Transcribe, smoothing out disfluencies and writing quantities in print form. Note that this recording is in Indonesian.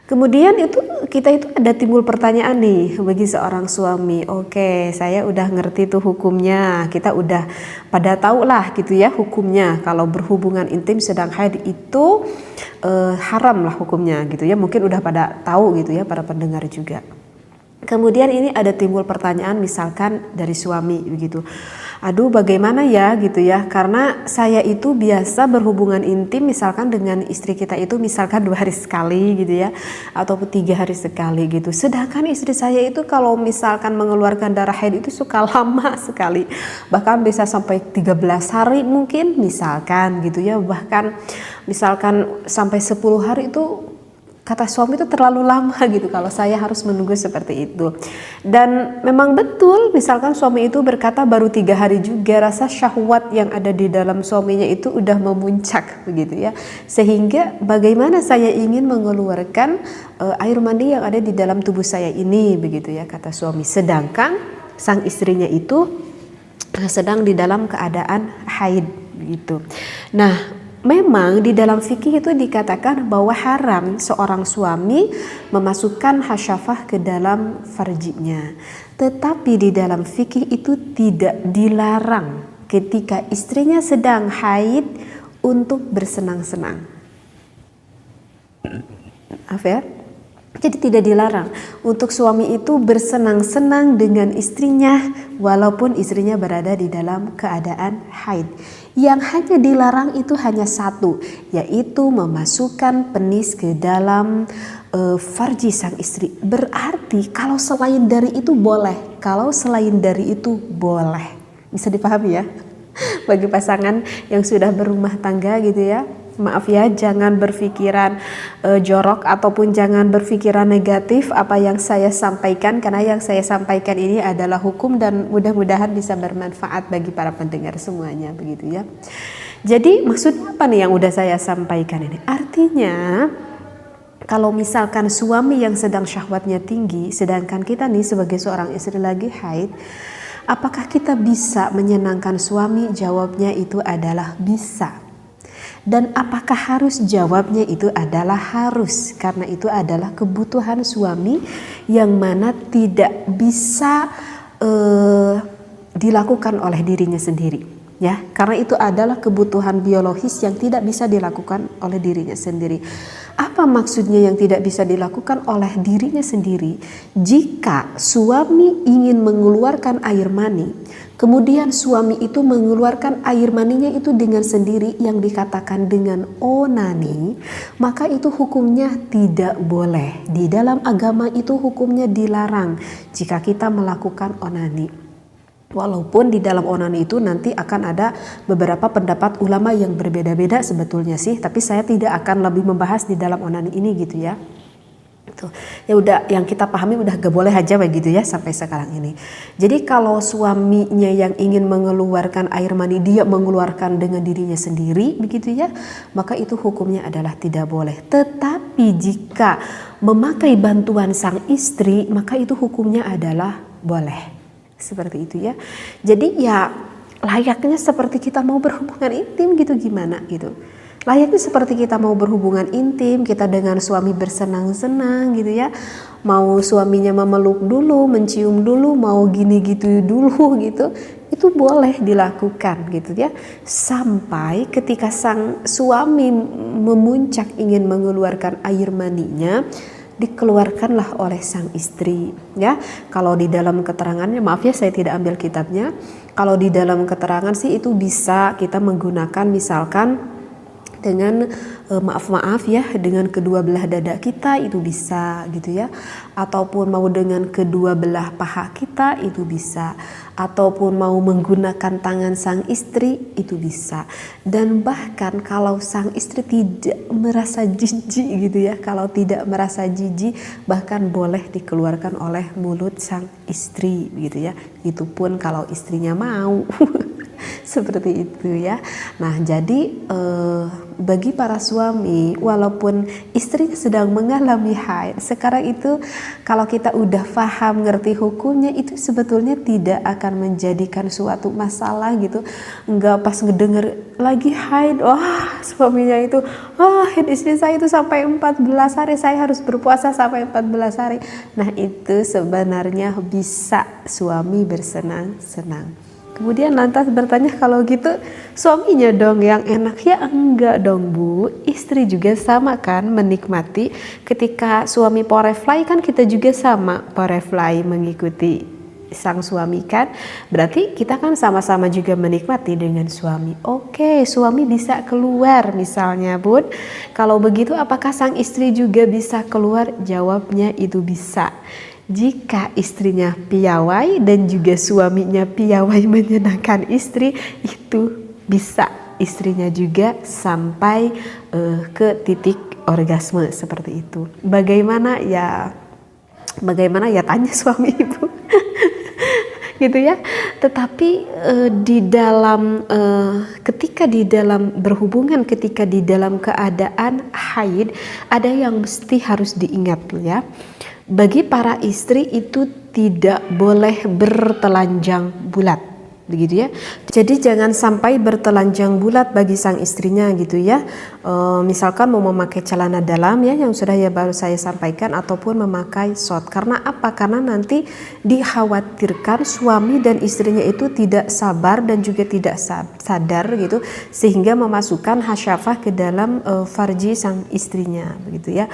Kemudian kita itu ada timbul pertanyaan nih bagi seorang suami. Oke, saya udah ngerti tuh hukumnya. Kita udah pada tahu lah gitu ya hukumnya. Kalau berhubungan intim sedang haid itu haram lah hukumnya gitu ya. Mungkin udah pada tahu gitu ya para pendengar juga. Kemudian ini ada timbul pertanyaan misalkan dari suami begitu. Aduh bagaimana ya gitu ya, karena saya itu biasa berhubungan intim misalkan dengan istri kita itu misalkan 2 hari sekali gitu ya, ataupun 3 hari sekali gitu. Sedangkan istri saya itu kalau misalkan mengeluarkan darah haid itu suka lama sekali, bahkan bisa sampai 13 hari mungkin misalkan gitu ya, bahkan misalkan sampai 10 hari itu kata suami itu terlalu lama gitu kalau saya harus menunggu seperti itu. Dan memang betul misalkan suami itu berkata baru 3 hari juga rasa syahwat yang ada di dalam suaminya itu udah memuncak begitu ya. Sehingga bagaimana saya ingin mengeluarkan air mandi yang ada di dalam tubuh saya ini begitu ya kata suami. Sedangkan sang istrinya itu sedang di dalam keadaan haid begitu. Nah, memang di dalam fikih itu dikatakan bahwa haram seorang suami memasukkan hasyafah ke dalam farjinya. Tetapi di dalam fikih itu tidak dilarang ketika istrinya sedang haid untuk bersenang-senang. Maaf ya. Jadi tidak dilarang untuk suami itu bersenang-senang dengan istrinya walaupun istrinya berada di dalam keadaan haid. Yang hanya dilarang itu hanya satu, yaitu memasukkan penis ke dalam farji sang istri. Berarti kalau selain dari itu boleh, kalau selain dari itu boleh. Bisa dipahami ya? Bagi pasangan yang sudah berumah tangga gitu ya. Maaf ya, jangan berpikiran jorok ataupun jangan berpikiran negatif apa yang saya sampaikan, karena yang saya sampaikan ini adalah hukum dan mudah-mudahan bisa bermanfaat bagi para pendengar semuanya begitu ya. Jadi maksudnya apa nih yang udah saya sampaikan ini? Artinya kalau misalkan suami yang sedang syahwatnya tinggi sedangkan kita nih sebagai seorang istri lagi haid, apakah kita bisa menyenangkan suami? Jawabnya itu adalah bisa. Dan apakah harus? Jawabnya itu adalah harus, karena itu adalah kebutuhan suami yang mana tidak bisa dilakukan oleh dirinya sendiri ya, karena itu adalah kebutuhan biologis yang tidak bisa dilakukan oleh dirinya sendiri. Apa maksudnya yang tidak bisa dilakukan oleh dirinya sendiri? Jika suami ingin mengeluarkan air mani, kemudian suami itu mengeluarkan air maninya itu dengan sendiri yang dikatakan dengan onani, maka itu hukumnya tidak boleh. Di dalam agama itu hukumnya dilarang jika kita melakukan onani. Walaupun di dalam onani itu nanti akan ada beberapa pendapat ulama yang berbeda-beda sebetulnya sih, tapi saya tidak akan lebih membahas di dalam onani ini gitu ya. Tuh. Ya udah, yang kita pahami udah gak boleh aja begitu ya sampai sekarang ini. Jadi kalau suaminya yang ingin mengeluarkan air mani dia mengeluarkan dengan dirinya sendiri begitu ya, maka itu hukumnya adalah tidak boleh. Tetapi jika memakai bantuan sang istri, maka itu hukumnya adalah boleh. Seperti itu ya. Jadi ya layaknya seperti kita mau berhubungan intim gitu, gimana gitu. Layaknya seperti kita mau berhubungan intim, kita dengan suami bersenang-senang gitu ya. Mau suaminya memeluk dulu, mencium dulu, mau gini gitu dulu gitu. Itu boleh dilakukan gitu ya. Sampai ketika sang suami memuncak ingin mengeluarkan air maninya, dikeluarkanlah oleh sang istri ya. Kalau di dalam keterangannya, maaf ya saya tidak ambil kitabnya, kalau di dalam keterangan sih itu bisa kita menggunakan misalkan dengan maaf ya dengan kedua belah dada kita itu bisa gitu ya, ataupun mau dengan kedua belah paha kita itu bisa, ataupun mau menggunakan tangan sang istri itu bisa. Dan bahkan kalau sang istri tidak merasa jijik gitu ya, kalau tidak merasa jijik bahkan boleh dikeluarkan oleh mulut sang istri gitu ya, itu pun kalau istrinya mau. Seperti itu ya. Nah, jadi bagi para suami, walaupun istri sedang mengalami haid, sekarang itu kalau kita udah paham, ngerti hukumnya, itu sebetulnya tidak akan menjadikan suatu masalah gitu. Enggak pas ngedenger lagi haid, wah suaminya itu, haid istri saya itu sampai 14 hari, saya harus berpuasa sampai 14 hari. Nah, itu sebenarnya bisa suami bersenang-senang. Kemudian lantas bertanya, kalau gitu suaminya dong yang enak. Ya enggak dong Bu, istri juga sama kan menikmati. Ketika suami porefly kan kita juga sama porefly mengikuti sang suami kan. Berarti kita kan sama-sama juga menikmati dengan suami. Oke, suami bisa keluar misalnya Bun. Kalau begitu apakah sang istri juga bisa keluar? Jawabnya itu bisa. Jika istrinya piawai dan juga suaminya piawai menyenangkan istri, itu bisa istrinya juga sampai ke titik orgasme seperti itu. Bagaimana ya tanya suami ibu. Gitu ya. Tetapi ketika di dalam berhubungan, ketika di dalam keadaan haid, ada yang mesti harus diingat ya. Bagi para istri itu tidak boleh bertelanjang bulat, begitu ya. Jadi jangan sampai bertelanjang bulat bagi sang istrinya gitu ya. Misalkan mau memakai celana dalam ya, yang sudah ya baru saya sampaikan, ataupun memakai short. Karena apa? Karena nanti dikhawatirkan suami dan istrinya itu tidak sabar dan juga tidak sadar gitu, sehingga memasukkan hasyafah ke dalam farji sang istrinya, begitu ya.